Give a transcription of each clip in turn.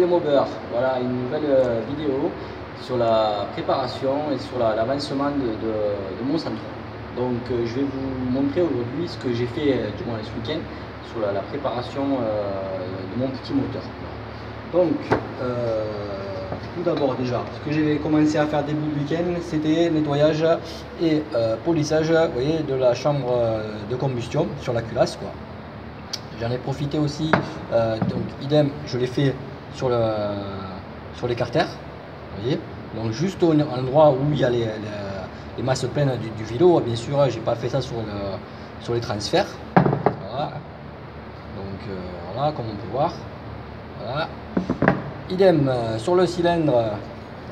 les mobbers, voilà une nouvelle vidéo sur la préparation et sur l'avancement de mon centre. Donc je vais vous montrer aujourd'hui ce que j'ai fait du moins ce week-end sur la préparation de mon petit moteur. Donc tout d'abord déjà, ce que j'ai commencé à faire début de week-end, c'était nettoyage et polissage, vous voyez, de la chambre de combustion sur la culasse, quoi. J'en ai profité aussi, donc idem, je l'ai fait sur les carters, vous voyez, donc juste à l'endroit où il y a les masses pleines du vélo. Bien sûr, j'ai pas fait ça sur les transferts, voilà. Donc voilà, comme on peut voir, voilà. Idem sur le cylindre,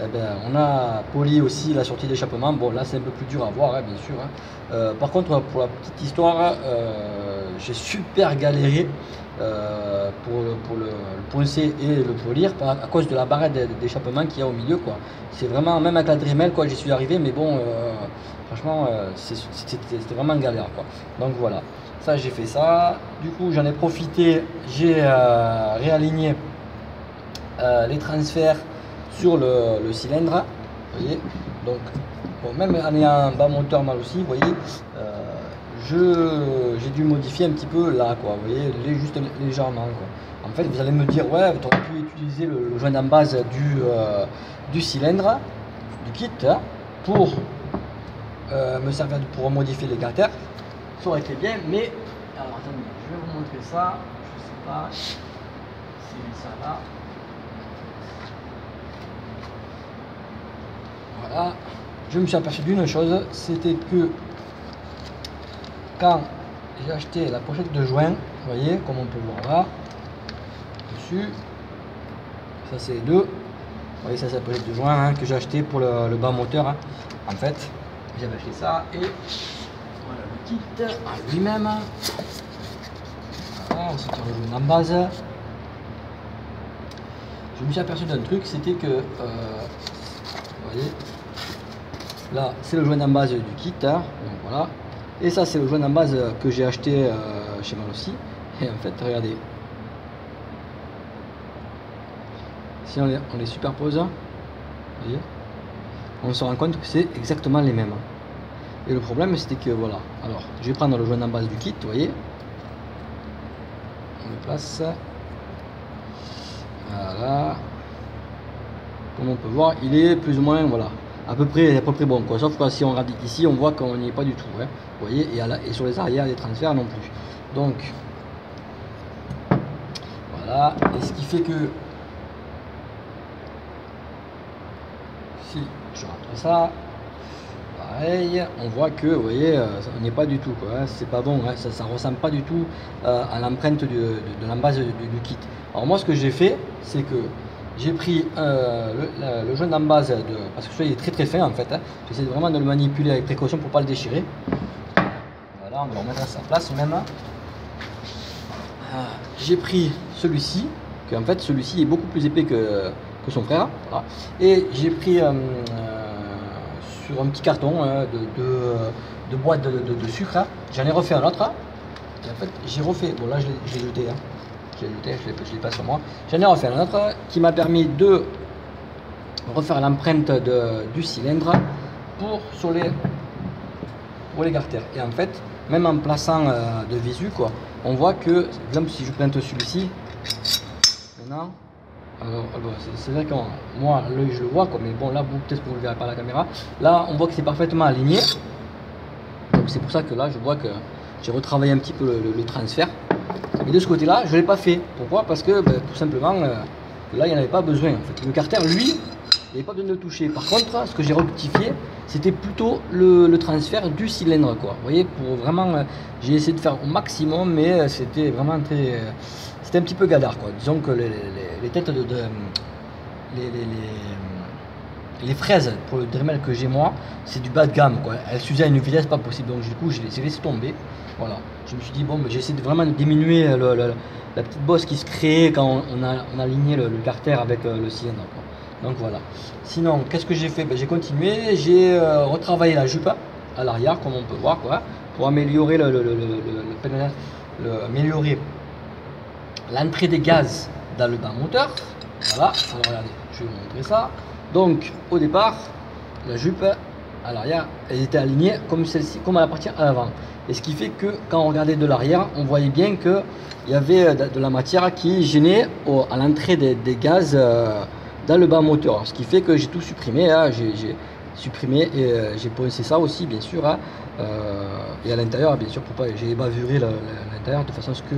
eh ben, on a poli aussi la sortie d'échappement. Bon, là c'est un peu plus dur à voir, hein, bien sûr, hein. Par contre, pour la petite histoire, j'ai super galéré pour le poncer et le polir à cause de la barrette d'échappement qu'il y a au milieu, quoi. C'est vraiment, même avec la Dremel, quoi, j'y suis arrivé, mais bon, franchement, c'était vraiment galère, quoi. Donc voilà, ça j'ai fait ça. Du coup, j'en ai profité, j'ai réaligné les transferts sur le cylindre, vous voyez. Donc bon, même en ayant un bas moteur mal aussi, vous voyez, j'ai dû modifier un petit peu là, quoi, vous voyez, juste légèrement, quoi. En fait, vous allez me dire, ouais, tu aurais pu utiliser le joint en base du cylindre, du kit, hein, pour me servir pour modifier les carters. Ça aurait été bien, mais alors attendez, je vais vous montrer ça. Je sais pas si c'est ça là. Voilà, je me suis aperçu d'une chose, c'était que quand j'ai acheté la pochette de joint, vous voyez, comme on peut voir là, dessus, ça c'est les deux, vous voyez, ça c'est la pochette de joint, hein, que j'ai acheté pour le bas moteur, hein. En fait, j'avais acheté ça et voilà le kit en lui-même. Voilà, on sortir le joint en base. Je me suis aperçu d'un truc, c'était que, vous voyez, là c'est le joint en base du kit, hein, donc voilà. Et ça c'est le joint en base que j'ai acheté chez Malossi. Et en fait, regardez, si on les superpose, vous voyez, on se rend compte que c'est exactement les mêmes. Et le problème c'était que voilà, alors je vais prendre le joint en base du kit, vous voyez, on le place, voilà, comme on peut voir, il est plus ou moins, voilà, à peu près bon, quoi. Sauf que si on regarde ici, on voit qu'on n'y est pas du tout, hein. Vous voyez, et sur les arrières, les transferts non plus. Donc voilà, et ce qui fait que si je rentre ça, pareil, on voit que, vous voyez, on n'est pas du tout, quoi, hein. C'est pas bon, hein. Ça ressemble pas du tout à l'empreinte de l'embase du kit. Alors moi, ce que j'ai fait, c'est que j'ai pris le joint en base parce que celui-là il est très très fin, en fait, hein. J'essaie vraiment de le manipuler avec précaution pour pas le déchirer. Voilà, on va le remettre à sa place même. J'ai pris celui-ci, que en fait celui-ci est beaucoup plus épais que son frère, voilà. Et j'ai pris sur un petit carton, hein, de boîte de sucre, hein. J'en ai refait un autre, hein. Et en fait j'ai refait, bon là je l'ai jeté, hein. Je l'ai pas sur moi. J'en ai refait un autre qui m'a permis de refaire l'empreinte du cylindre pour les carters. Et en fait, même en plaçant de visu, quoi, on voit que, par exemple, si je plante celui-ci, maintenant, alors c'est vrai que moi, l'œil je le vois, quoi, mais bon, là, peut-être que vous ne le verrez pas à la caméra. Là, on voit que c'est parfaitement aligné. Donc c'est pour ça que là, je vois que j'ai retravaillé un petit peu le transfert. Et de ce côté-là, je ne l'ai pas fait. Pourquoi? Parce que tout simplement, là, il n'y en avait pas besoin. En fait. Le carter, lui, il n'y avait pas besoin de le toucher. Par contre, ce que j'ai rectifié, c'était plutôt le transfert du cylindre, quoi. Vous voyez, pour vraiment, j'ai essayé de faire au maximum, mais c'était vraiment très, c'était un petit peu galère, quoi. Disons que les têtes les fraises pour le Dremel que j'ai moi, c'est du bas de gamme, quoi. Elles s'usaient à une vitesse pas possible, donc du coup je les ai laissé tomber. Voilà, je me suis dit bon, j'essaie vraiment de diminuer la petite bosse qui se crée quand on a aligné le carter avec le cylindre, quoi. Donc voilà. Sinon, qu'est-ce que j'ai fait? J'ai j'ai retravaillé la jupe à l'arrière, comme on peut voir, quoi, pour améliorer améliorer l'entrée des gaz dans le bas moteur. Voilà, alors regardez, je vais vous montrer ça. Donc au départ, la jupe à l'arrière, elle était alignée comme celle-ci, comme à la partie à l'avant. Et ce qui fait que quand on regardait de l'arrière, on voyait bien qu'il y avait de la matière qui gênait à l'entrée des gaz dans le bas moteur. Ce qui fait que j'ai tout supprimé, hein, j'ai supprimé et j'ai poncé ça aussi bien sûr. Hein, et à l'intérieur, bien sûr, j'ai bavuré l'intérieur de façon à ce que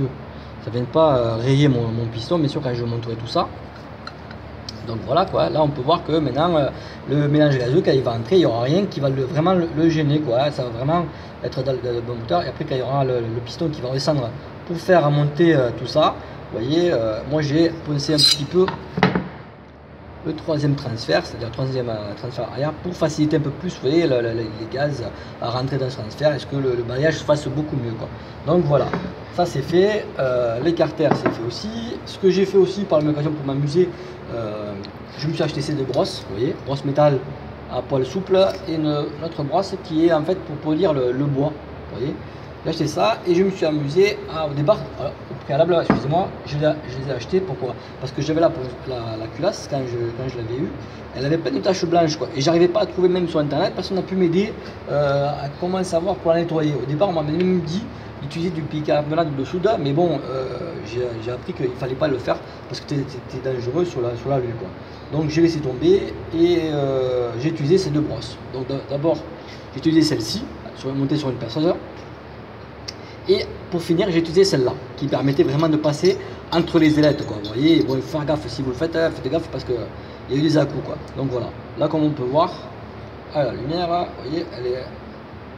ça ne vienne pas rayer mon piston, bien sûr, quand je montrerai tout ça. Donc voilà quoi, là on peut voir que maintenant le mélange gazeux, quand il va entrer, il n'y aura rien qui va vraiment le gêner quoi. Ça va vraiment être dans le bon moteur. Et après quand il y aura le piston qui va descendre pour faire monter tout ça, vous voyez, moi j'ai poncé un petit peu le troisième transfert, c'est-à-dire le troisième transfert arrière, pour faciliter un peu plus, vous voyez, les gaz à rentrer dans ce transfert, est-ce que le balayage se fasse beaucoup mieux quoi. Donc voilà, ça c'est fait, l'écarter c'est fait aussi. Ce que j'ai fait aussi par la même occasion pour m'amuser, je me suis acheté ces deux brosses, vous voyez, brosse métal à poil souple et une autre brosse qui est en fait pour polir le bois, vous voyez. J'ai acheté ça et je me suis amusé au départ, au préalable, excusez-moi, je les ai achetés. Pourquoi? Parce que j'avais la culasse quand je l'avais eue, elle avait plein de taches blanches quoi, et j'arrivais pas à trouver même sur internet, personne n'a pu m'aider à comment savoir pour la nettoyer. Au départ on m'a même dit d'utiliser du bicarbonate de soude, mais bon j'ai appris qu'il fallait pas le faire parce que c'était dangereux sur la lune quoi. Donc j'ai laissé tomber et j'ai utilisé ces deux brosses. Donc d'abord j'ai utilisé celle-ci, montée sur une perceuse. Et pour finir, j'ai utilisé celle-là qui permettait vraiment de passer entre les ailettes quoi. Vous voyez, bon, il faut faire gaffe si vous le faites, faites gaffe parce qu'il y a eu des à-coups quoi. Donc voilà, là comme on peut voir, à la lumière, vous voyez, elle est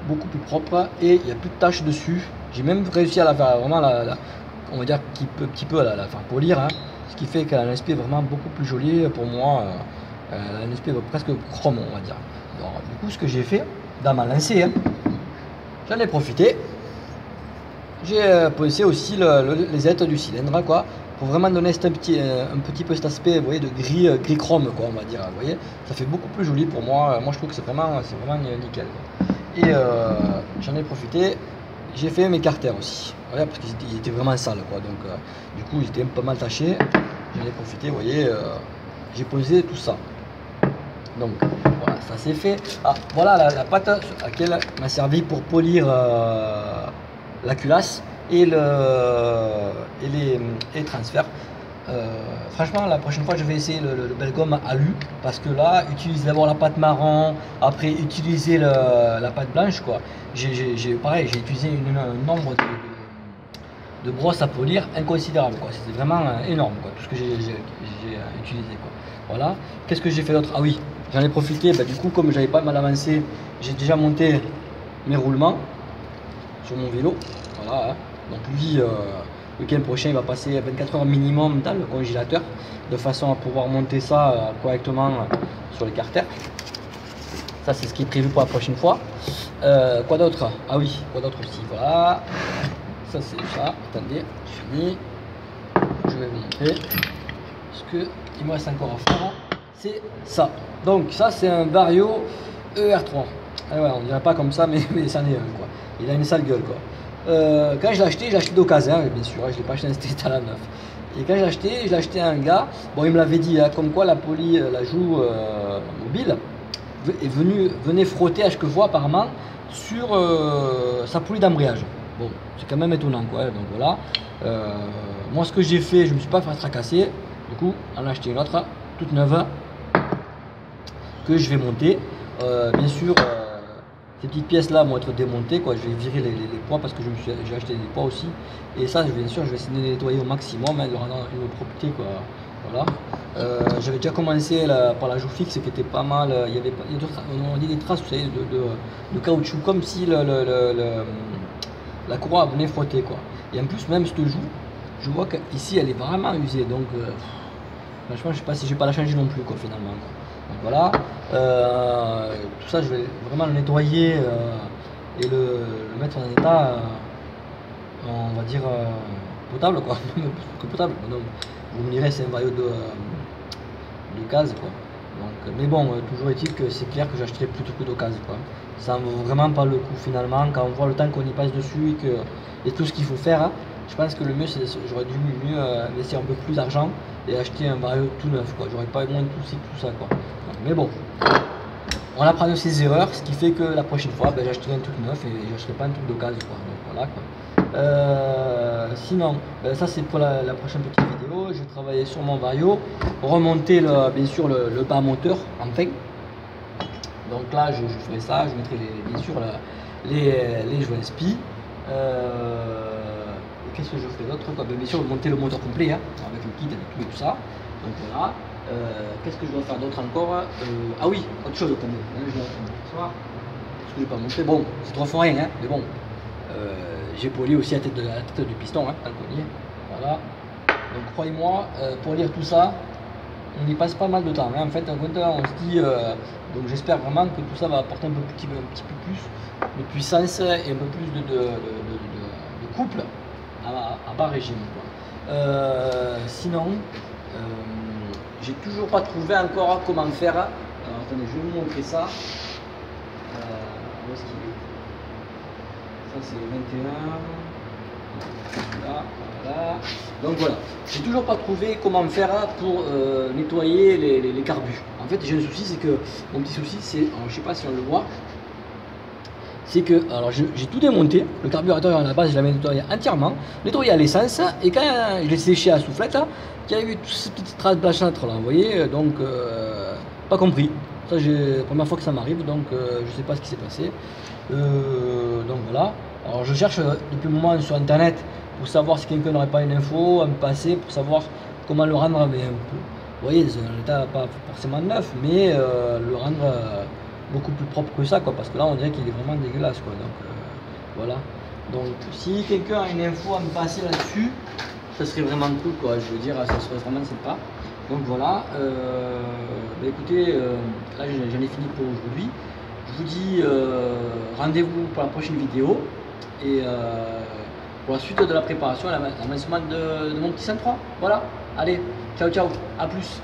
beaucoup plus propre et il n'y a plus de taches dessus. J'ai même réussi à la faire vraiment, on va dire un petit peu la faire polir, hein, ce qui fait qu'elle a un aspect vraiment beaucoup plus joli pour moi. Elle a un aspect presque chrome, on va dire. Alors, du coup, ce que j'ai fait dans ma lancée, hein, j'en ai profité. J'ai poncé aussi les ailettes du cylindre quoi, pour vraiment donner un petit peu cet aspect, vous voyez, de gris chrome quoi, on va dire. Vous voyez, ça fait beaucoup plus joli pour moi. Moi je trouve que c'est vraiment nickel quoi. Et j'en ai profité, j'ai fait mes carters aussi, voilà, parce qu'ils étaient vraiment sales quoi, donc du coup ils étaient pas mal tachés. J'en ai profité, vous voyez, j'ai posé tout ça. Donc voilà, ça c'est fait. Ah, voilà la pâte à laquelle m'a servi pour polir la culasse et les transferts. Franchement, la prochaine fois, je vais essayer le Belgum alu parce que là, utiliser d'abord la pâte marron, après utiliser la pâte blanche, quoi. Pareil, j'ai utilisé un nombre de brosses à polir inconsidérable, quoi. C'était vraiment énorme, quoi, tout ce que j'ai utilisé, quoi. Voilà. Qu'est-ce que j'ai fait d'autre? Ah oui, j'en ai profité. Bah, du coup, comme j'avais pas mal avancé, j'ai déjà monté mes roulements sur mon vélo. Voilà, hein. Donc lui, le week-end prochain, il va passer 24 heures minimum dans le congélateur, de façon à pouvoir monter ça correctement sur les carters. Ça, c'est ce qui est prévu pour la prochaine fois. Quoi d'autre? Ah oui, quoi d'autre aussi? Voilà. Ça, c'est ça. Attendez, je finis. Je vais vous montrer ce qu'il me reste encore à faire. C'est ça. Donc, ça, c'est un Vario ER3. Ah ouais, on dirait pas comme ça, mais c'en est un quoi. Il a une sale gueule quoi. Quand je l'ai acheté d'occasion, hein, bien sûr, je ne l'ai pas acheté à la neuf. Et quand je l'ai acheté à un gars, bon il me l'avait dit, hein, comme quoi la joue mobile venait frotter à ce que je vois apparemment sur sa poulie d'embrayage. Bon, c'est quand même étonnant quoi, donc voilà. Moi ce que j'ai fait, je ne me suis pas fait tracasser, du coup on a acheté une autre, toute neuve, que je vais monter. Bien sûr, ces petites pièces là vont être démontées quoi. Je vais virer les poids parce que j'ai acheté des poids aussi, et ça bien sûr je vais essayer de les nettoyer au maximum, hein, de rendre une propreté quoi. Voilà. J'avais déjà commencé par la joue fixe qui était pas mal. Il y avait on dit des traces, vous savez, de caoutchouc, comme si la courroie venait frotter quoi. Et en plus même cette joue, je vois qu'ici elle est vraiment usée, donc franchement je sais pas si je vais pas la changer non plus quoi finalement quoi. Donc voilà, tout ça je vais vraiment le nettoyer et le mettre en état, on va dire potable quoi, que potable. Donc, vous me direz c'est un Vario de gaz quoi. Donc, mais bon, toujours est-il que c'est clair que j'achèterai plutôt que d'occasion quoi. Ça ne vaut vraiment pas le coup finalement quand on voit le temps qu'on y passe dessus et tout ce qu'il faut faire, hein. Je pense que le mieux, j'aurais dû mieux investir un peu plus d'argent et acheter un vario tout neuf, quoi. J'aurais pas moins de tout ça, quoi. Mais bon, on apprend de ses erreurs, ce qui fait que la prochaine fois, ben, j'achèterai un truc neuf et j'achèterai pas un truc d'occasion, quoi. Donc voilà, quoi. Sinon, ben, ça c'est pour la prochaine petite vidéo. Je vais travailler sur mon vario, remonter bien sûr le bas moteur enfin. Donc là, je ferai ça, je mettrai bien sûr les joints spi. Qu'est-ce que je ferai d'autre, quoi? Bien sûr, monter le moteur complet, hein, avec le kit, avec tout ça. Donc voilà. Qu'est-ce que je dois faire d'autre encore? Ah oui, autre chose quand même. Je dois ce que je n'ai pas montré. Bon, c'est trop fort rien, hein, mais bon. J'ai poli aussi la tête du piston, hein, tant qu'on y est. Voilà. Donc croyez-moi, pour lire tout ça, on y passe pas mal de temps. Hein. En fait, on se dit, donc j'espère vraiment que tout ça va apporter un petit peu plus de puissance et un peu plus de couple à bas régime, quoi. Sinon, j'ai toujours pas trouvé encore comment faire. Alors attendez, je vais vous montrer ça. Où est-ce qu'il est? Ça c'est le 21. Là, voilà. Donc voilà, j'ai toujours pas trouvé comment faire pour nettoyer les carbus. En fait, j'ai un souci, c'est que mon petit souci, c'est, je sais pas si on le voit, c'est que alors j'ai tout démonté, le carburateur à la base je l'avais nettoyé entièrement, nettoyé à l'essence, et quand je l'ai séché à la soufflette là, il y avait toutes ces petites traces blanchâtres là, vous voyez, donc pas compris. Ça, c'est la première fois que ça m'arrive, donc je sais pas ce qui s'est passé. Donc voilà. Alors je cherche depuis un moment sur internet pour savoir si quelqu'un n'aurait pas une info à me passer, pour savoir comment le rendre un peu. Vous voyez, c'est un état pas forcément neuf, mais le rendre beaucoup plus propre que ça, quoi, parce que là on dirait qu'il est vraiment dégueulasse, quoi. Donc voilà. Donc si quelqu'un a une info à me passer là-dessus, ça serait vraiment cool, quoi. Je veux dire, ça serait vraiment sympa. Donc voilà. Bah, écoutez, là j'en ai fini pour aujourd'hui. Je vous dis rendez-vous pour la prochaine vidéo et pour la suite de la préparation et l'avancement de mon petit 103. Voilà. Allez, ciao ciao, à plus.